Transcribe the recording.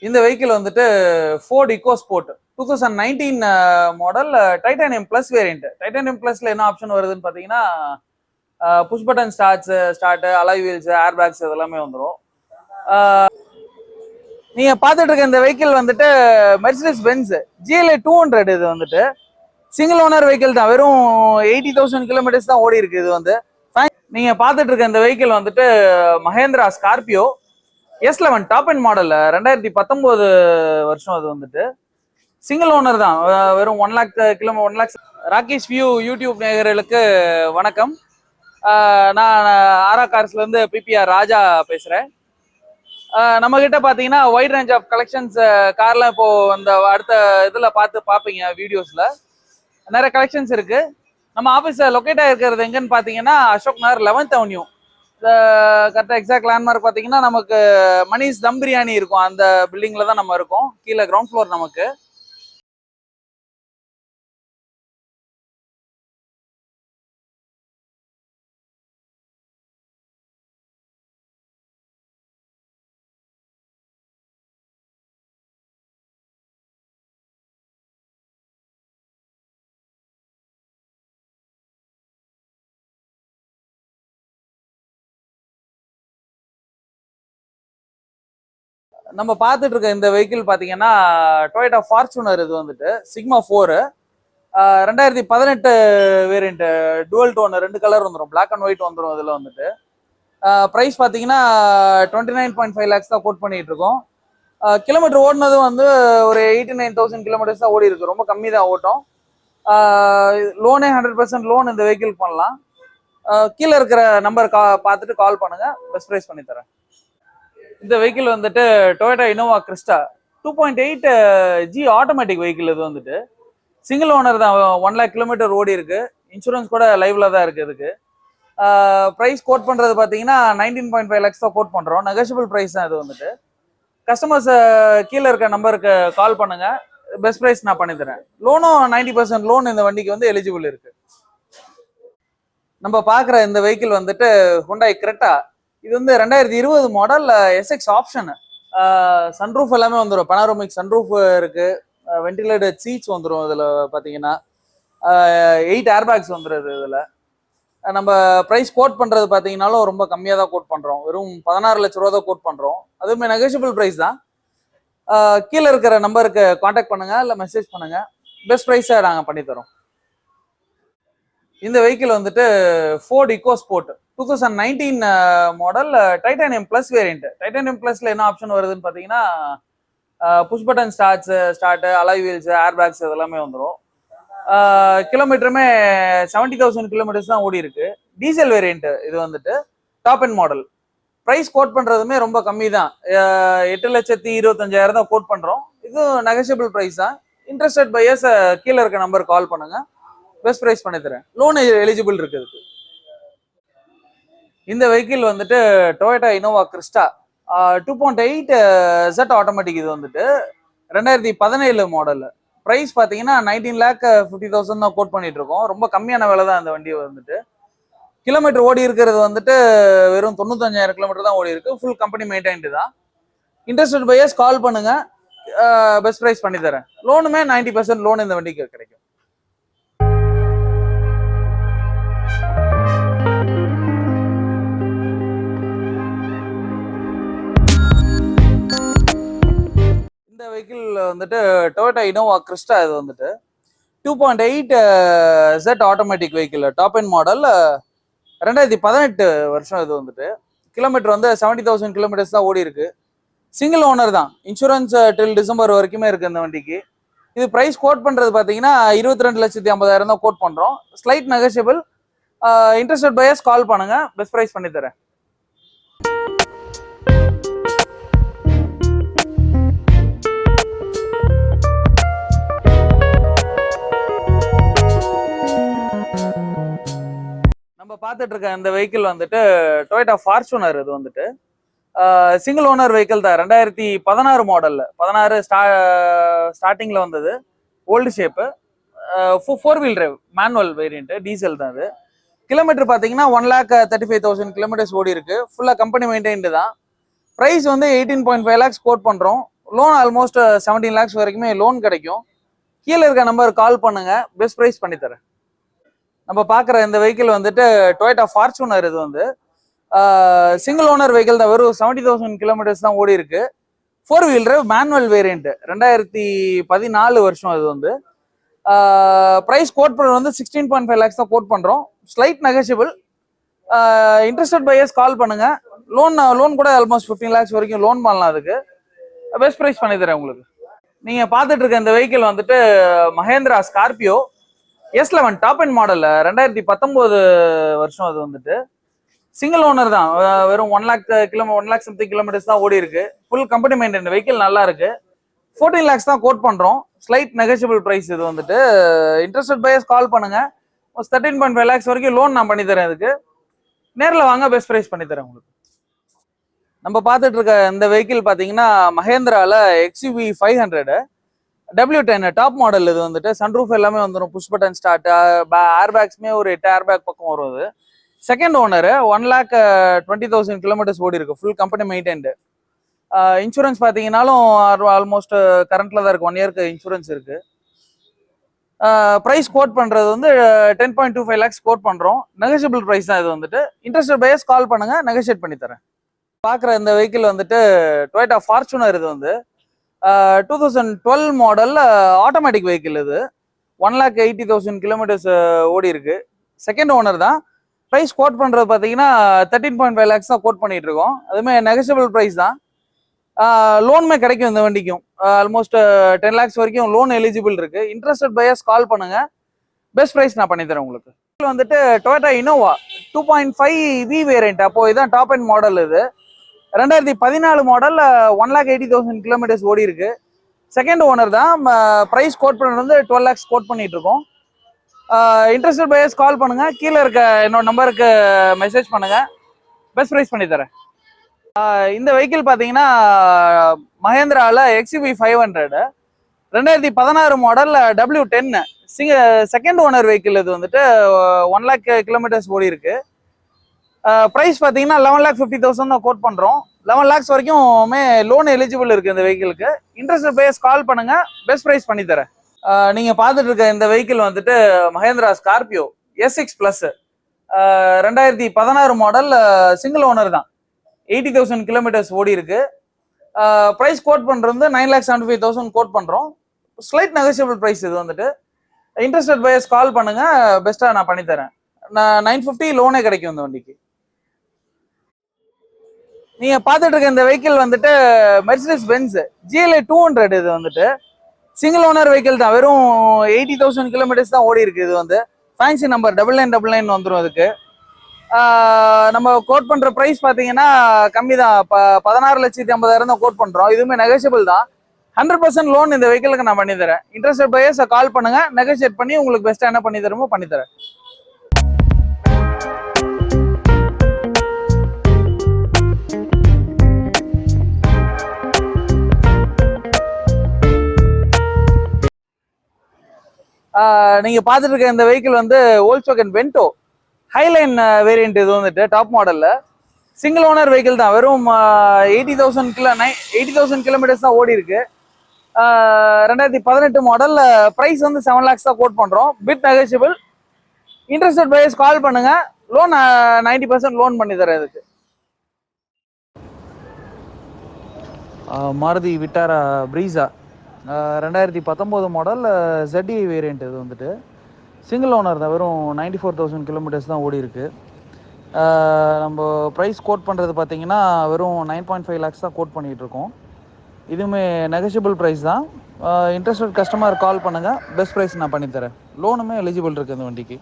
இந்த வெஹிக்கிள் வந்துட்டு Ford EcoSport 2019 model titanium plus variant. Titanium பிளஸ்ல என்ன ஆப்ஷன் வருதுன்னு பார்த்தீங்கன்னா push button start, alloy wheels, air bags இதெல்லாமே வந்துடும். நீங்க பார்த்துட்டு இருக்க இந்த வெஹிக்கிள் வந்துட்டு மெர்சிடிஸ் பென்ஸ் GLA 200. இது வந்துட்டு சிங்கிள் ஓனர் வெஹிக்கிள் தான். வெறும் 80,000 கிலோமீட்டர்ஸ் தான் ஓடி இருக்கு. இது வந்து நீங்க பார்த்துட்டு இருக்க இந்த வெஹிக்கிள் வந்துட்டு Mahindra Scorpio S11 top and model 2019 வருஷம். அது வந்துட்டு சிங்கிள் ஓனர் தான். வெறும் 1 lakh kilometre 1 lakh. Rakesh view YouTube நேயர்களுக்கு வணக்கம். நான் ஆரா கார்ஸ்ல இருந்து PPR ராஜா பேசுறேன். நம்ம கிட்ட பாத்தீங்கன்னா வைட் ரேஞ்ச் ஆஃப் கலெக்ஷன்ஸ் கார்லாம் இப்போ அந்த அடுத்த இதுல பாப்பீங்க வீடியோஸ்ல நிறைய கலெக்ஷன்ஸ் இருக்கு. நம்ம ஆஃபீஸ் லொக்கேட் ஆகிருக்கிறது எங்கன்னு பாத்தீங்கன்னா அசோக் நகர் 11th அவென்யூ. கரெக்டாக எக்ஸாக்ட் லேண்ட்மார்க் பார்த்தீங்கன்னா நமக்கு மணிஷ் தம் பிரியாணி இருக்கும். அந்த பில்டிங்ல தான் நம்ம இருக்கோம். கீழே கிரவுண்ட் ஃப்ளோர் நமக்கு. நம்ம பார்த்துட்டு இருக்க இந்த வெஹிக்கிள் பார்த்தீங்கன்னா டொயோட்டா ஃபார்ச்சுனர். இது வந்துட்டு Sigma 4 2018 variant. Dual tone 2 colour வந்துடும். பிளாக் அண்ட் ஒயிட் வந்துடும். இதில் வந்துட்டு ப்ரைஸ் பார்த்தீங்கன்னா 29.5 lakhs தான் கோட் பண்ணிட்டு இருக்கோம். கிலோமீட்டர் ஓடினதும் வந்து ஒரு 89,000 கிலோமீட்டர்ஸ் தான் ஓடி இருக்கு. ரொம்ப கம்மி தான் ஓட்டம். லோனே 100% லோன் இந்த வெஹிக்கிள் பண்ணலாம். கீழே இருக்கிற நம்பர் பார்த்துட்டு கால் பண்ணுங்க. பெஸ்ட் ப்ரைஸ் பண்ணி தரேன். இந்த வெஹிக்கிள் வந்துட்டு Toyota Innova Crysta 2.8 G automatic vehicle. இது வந்துட்டு சிங்கிள் ஓனர் தான். 1 லேக் கிலோமீட்டர் ஓடி இருக்கு. இன்சூரன்ஸ் கூட லைவ்ல தான் இருக்கு. இதுக்கு ப்ரைஸ் கோட் பண்றது பார்த்தீங்கன்னா 19.5 lakhs தான் கோட் பண்றோம். நெகோஷியபிள் ப்ரைஸ் தான். இது வந்துட்டு கஸ்டமர்ஸ் கீழே இருக்க நம்பருக்கு கால் பண்ணுங்க. பெஸ்ட் ப்ரைஸ் நான் பண்ணி தரேன். லோனும் 90% லோன் இந்த வண்டிக்கு வந்து எலிஜிபிள் இருக்கு. நம்ம பார்க்குற இந்த வெஹிக்கிள் வந்துட்டு ஹுண்டாய் கிரெட்டா. இது வந்து 2020 மாடல் SX ஆப்ஷன். சன்ரூஃப் எல்லாமே வந்துடும். பனாரோமிக் சன்ரூஃப் இருக்கு. வென்டிலேட்டட் சீட்ஸ் வந்துடும். இதில் பார்த்தீங்கன்னா 8 ஏர்பேக்ஸ் வந்துடுது. இதில் நம்ம ப்ரைஸ் கோட் பண்ணுறது பார்த்தீங்கன்னாலும் ரொம்ப கம்மியாக தான் கோட் பண்ணுறோம். வெறும் 16 லட்ச ரூபா தான் கோட் பண்ணுறோம். அதுவுமே நெகோஷியபிள் ப்ரைஸ் தான். கீழே இருக்கிற நம்பருக்கு காண்டாக்ட் பண்ணுங்க, இல்லை மெசேஜ் பண்ணுங்க. பெஸ்ட் ப்ரைஸாக நாங்கள் பண்ணித்தரோம். இந்த வெஹிக்கிள் வந்துட்டு Ford EcoSport 2019 model titanium plus variant. Titanium பிளஸ்ல என்ன ஆப்ஷன் வருதுன்னு பார்த்தீங்கன்னா push button start, alloy wheels, air bags இதெல்லாமே வந்துடும். கிலோமீட்டருமே 70,000 கிலோமீட்டர்ஸ் தான் ஓடி இருக்கு. Diesel variant. இது வந்துட்டு top and model. Price quote பண்றதுமே ரொம்ப கம்மி தான். 8,25,000 தான் கோட் பண்றோம். இது நெகோஷியபிள் ப்ரைஸ் தான். இன்ட்ரெஸ்டட் பையர்ஸ் கீழே இருக்க நம்பர் கால் பண்ணுங்க. பெஸ்ட் ப்ரைஸ் பண்ணி தரேன். லோன் எலிஜிபிள் இருக்குது. இந்த வெஹிக்கிள் வந்துட்டு Toyota Innova Crysta 2.8 Z automatic. இது வந்துட்டு 2017 மாடல். ப்ரைஸ் பார்த்தீங்கன்னா 19,50,000 தான் கோட் பண்ணிட்டு இருக்கோம். ரொம்ப கம்மியான விலை தான் இந்த வண்டி வந்துட்டு. கிலோமீட்டர் ஓடி இருக்கிறது வந்துட்டு வெறும் 95,000 கிலோமீட்டர் தான் ஓடி இருக்கு. ஃபுல் கம்பெனி மெயின்டைன்டு தான். இன்ட்ரெஸ்டட் பையர்ஸ் கால் பண்ணுங்க. பெஸ்ட் ப்ரைஸ் பண்ணி தரேன். லோனுமே 90% லோன் இந்த வண்டிக்கு கிடைக்கும். இந்த வெஹிக்கிள் வந்துட்டு டொயோட்டா இனோவா கிறிஸ்டா. இது வந்துட்டு 2.8 Z automatic vehicle. Top and model 2018 வருஷம். இது வந்துட்டு கிலோமீட்டர் வந்து 70,000 கிலோமீட்டர்ஸ் தான் ஓடி இருக்கு. சிங்கிள் ஓனர் தான். இன்சூரன்ஸ் டில் டிசம்பர் வரைக்குமே இருக்கு இந்த வண்டிக்கு. இது ப்ரைஸ் கோட் பண்றது பார்த்தீங்கன்னா 22,50,000 தான் கோட் பண்றோம். Slight negotiable. Interested buyers call பண்ணுங்க. பெஸ்ட் ப்ரைஸ் பண்ணி தரேன். நம்ம பார்த்துட்டு இருக்க இந்த வெஹிக்கிள் வந்துட்டு டொயோட்டா ஃபார்ச்சுனர். இது வந்துட்டு சிங்கிள் ஓனர் வெஹிக்கிள் தான். 2016 மாடல்ல 16 ஸ்டார்டிங்ல வந்தது. Old shape. 4 wheel drive manual variant. Diesel தான். இது கிலோமீட்டர் பார்த்தீங்கன்னா 1,35,000 கிலோமீட்டர்ஸ் ஓடி இருக்கு. ஃபுல்லாக கம்பெனி மெயின்டைன்டு தான். ப்ரைஸ் வந்து 18.5 lakhs கோட் பண்ணுறோம். லோன் ஆல்மோஸ்ட் 17 லேக்ஸ் வரைக்குமே லோன் கிடைக்கும். கீழே இருக்க நம்பர் கால் பண்ணுங்க, பெஸ்ட் ப்ரைஸ் பண்ணி தரேன். நம்ம பார்க்குற இந்த வெஹிக்கிள் வந்துட்டு டொயோட்டா ஃபார்ச்சுனர். இது வந்து சிங்கிள் ஓனர் வெஹிக்கிள் தான், வெறும் 70,000 கிலோமீட்டர்ஸ் தான் ஓடி இருக்கு. 4-wheel drive மேனுவல் வேரியன்ட், 2014 வருஷம். இது வந்து ப்ரைஸ் கோட் பண்ணுறது வந்து 16.5 லேக்ஸ் தான் கோட் பண்ணுறோம். Slight negotiable. Interested buyers call பண்ணுங்க. லோன் கூட ஆல்மோஸ்ட் 15 லேக்ஸ் வரைக்கும் லோன் பண்ணலாம். அதுக்கு பெஸ்ட் ப்ரைஸ் பண்ணி தரேன் உங்களுக்கு. நீங்க பார்த்துட்டு இருக்க இந்த வெஹிக்கிள் வந்துட்டு Mahindra Scorpio S11 top and model, 2019 வருஷம். அது வந்துட்டு சிங்கிள் ஓனர் தான், வெறும் 1 லேக் சம்திங் கிலோமீட்டர்ஸ் தான் ஓடி இருக்கு. ஃபுல் கம்பெனி மெயின்டைன் வெஹிக்கிள், நல்லா இருக்கு. 14 லேக்ஸ் தான் கோட் பண்றோம். Slight negotiable price. இது வந்துட்டு இன்ட்ரெஸ்டட் பையர்ஸ் கால் பண்ணுங்க. 13.5 லேக்ஸ் வரைக்கும் லோன் நான் பண்ணி தரேன். இதுக்கு நேரில் வாங்க, பெஸ்ட் ப்ரைஸ் பண்ணி தரேன் உங்களுக்கு. நம்ம பார்த்துட்டு இருக்க இந்த வெஹிக்கிள் பார்த்தீங்கன்னா மஹேந்திரால XUV 500 W10 டாப் மாடல். இது வந்துட்டு சன்ரூஃப் எல்லாமே வந்துடும், புஷ் பட்டன் ஸ்டார்ட், ஏர் பேக்ஸ்மே ஒரு 8 ஏர் பேக் பக்கம் வரும். இது செகண்ட் ஓனர், 1,20,000 கிலோமீட்டர்ஸ் ஓடி இருக்கு. Full company maintained. இன்சூரன்ஸ் பார்த்தீங்கன்னாலும் ஆல்மோஸ்ட் கரண்ட்ல தான் இருக்கு. 1 இயர்க்கு இன்சூரன்ஸ் இருக்கு. ப்ரைஸ் கோட் பண்றது வந்து 10.25 லேக்ஸ் கோட் பண்றோம். நெகோஷியபிள் ப்ரைஸ் தான். இது வந்துட்டு இன்ட்ரெஸ்டட் பையர்ஸ் கால் பண்ணுங்க, நெகோஷியேட் பண்ணி தரேன். பார்க்குற இந்த வெஹிக்கிள் வந்துட்டு டொயோட்டா ஃபார்ச்சுனர். இது வந்து 2012 மாடல் ஆட்டோமேட்டிக் வெஹிக்கிள். இது 1,80,000 கிலோமீட்டர்ஸ் ஓடி இருக்கு. செகண்ட் ஓனர் தான். ப்ரைஸ் கோட் பண்றது பார்த்தீங்கன்னா 13.5 லேக்ஸ் தான் கோட் பண்ணிட்டு இருக்கோம். அதுவுமே நெகோஷியபிள் ப்ரைஸ் தான். லோனுமே கிடைக்கும் இந்த வண்டிக்கும். ஆல்மோஸ்ட் 10 லேக்ஸ் வரைக்கும் லோன் எலிஜிபிள் இருக்கு. இன்ட்ரெஸ்டட் பையர்ஸ் கால் பண்ணுங்க, பெஸ்ட் ப்ரைஸ் நான் பண்ணி தரேன் உங்களுக்கு. வந்துட்டு டொயோட்டா இனோவா 2.5V வேரியன்ட். அப்போ இதான் டாப் அண்ட் மாடல். இது 2014 மாடல், 1,80,000 கிலோமீட்டர்ஸ் ஓடி இருக்கு. செகண்ட் ஓனர் தான். ப்ரைஸ் கோட் பண்ணுறது வந்து 12 லேக்ஸ் கோட் பண்ணிட்டு இருக்கோம். இன்ட்ரெஸ்டட் பையர்ஸ் கால் பண்ணுங்க, கீழே இருக்க என்னோட நம்பருக்கு மெசேஜ் பண்ணுங்க, பெஸ்ட் ப்ரைஸ் பண்ணி தரேன். இந்த வெஹிக்கிள் பார்த்தீங்கன்னா மஹேந்திரால XUV 500 2016 model W10 second owner vehicle. இது வந்துட்டு 1 லேக் கிலோமீட்டர்ஸ் ஓடி இருக்கு. ப்ரைஸ் பார்த்தீங்கன்னா 11,50,000 தான் கோட் பண்ணுறோம். 11 லேக்ஸ் வரைக்குமே லோன் எலிஜிபிள் இருக்கு இந்த வெஹிக்கிளுக்கு. இன்ட்ரெஸ்ட் பையர்ஸ் கால் பண்ணுங்க, பெஸ்ட் ப்ரைஸ் பண்ணி தரேன். நீங்க பார்த்துட்டு இருக்க இந்த வெஹிக்கிள் வந்துட்டு Mahindra Scorpio S6 plus, 2016 model, single owner தான். 80,000 கிலோமீட்டர்ஸ் ஓடி இருக்கு. ப்ரைஸ் கோட் பண்றது 9,75,000 கோட் பண்றோம். Slight negotiable price. இது வந்துட்டு இன்ட்ரெஸ்டட் பையர்ஸ் கால் பண்ணுங்க, பெஸ்டா நான் பண்ணி தரேன். 950 லோனே கிடைக்கும் இந்த வண்டிக்கு. நீங்க பார்த்துட்டு இருக்க இந்த வெஹிக்கிள் வந்துட்டு மெர்சிடிஸ் பென்ஸ் GLA 200. இது வந்துட்டு சிங்கிள் ஓனர் வெஹிக்கிள் தான், வெறும் 80,000 கிலோமீட்டர்ஸ் தான் ஓடி இருக்கு. இது வந்து ஃபேன்சி நம்பர் 9999 வந்துடும். அதுக்கு நம்ம கோட் பண்ற பிரைஸ் பாத்தீங்கன்னா கம்மி தான், 16,50,000 தான் கோட் பண்றோம். இதுவுமே நெகோஷியபிள் தான். 100% லோன் இந்த வெஹிக்கிளுக்கு நான் பண்ணி தரேன். இன்ட்ரெஸ்டட் பையர்ஸ் கால் பண்ணுங்க, நெகோஷியேட் பண்ணி உங்களுக்கு பெஸ்ட்டா என்ன பண்ணி தருமோ பண்ணி தரேன். நீங்க பார்த்துட்டு இருக்க இந்த வெஹிக்கிள் வந்து வோல்க்ஸ்வாகன் வென்டோ ஹைலைன் வேரியன்ட். இது வந்துட்டு டாப் மாடல்ல சிங்கிள் ஓனர் வெஹிக்கிள் தான், வெறும் 80,000 கிலோமீட்டர்ஸ் தான் ஓடி இருக்கு. 2018 மாடல். பிரைஸ் வந்து 7 லேக்ஸ் தான் கோட் பண்றோம். Bit negotiable. Interested buyers call பண்ணுங்க, லோன் 90% லோன் பண்ணி தரேன். இதுக்கு மாருதி விட்டாரா பிரீசா 2019 மாடல், ZDI வேரியன்ட். இது வந்துட்டு சிங்கிள் ஓனர் தான், வெறும் 94,000 கிலோமீட்டர்ஸ் தான் ஓடி இருக்கு. நம்ம ப்ரைஸ் கோட் பண்ணுறது பார்த்தீங்கன்னா வெறும் 9.5 லேக்ஸ் தான் கோட் பண்ணிகிட்டு இருக்கோம். இதுவுமே நெகோஷியபிள் ப்ரைஸ் தான். இன்ட்ரெஸ்டட் கஸ்டமர் கால் பண்ணுங்கள், பெஸ்ட் ப்ரைஸ் நான் பண்ணித்தரேன். லோனுமே எலிஜிபிள் இருக்குது இந்த வண்டிக்கு.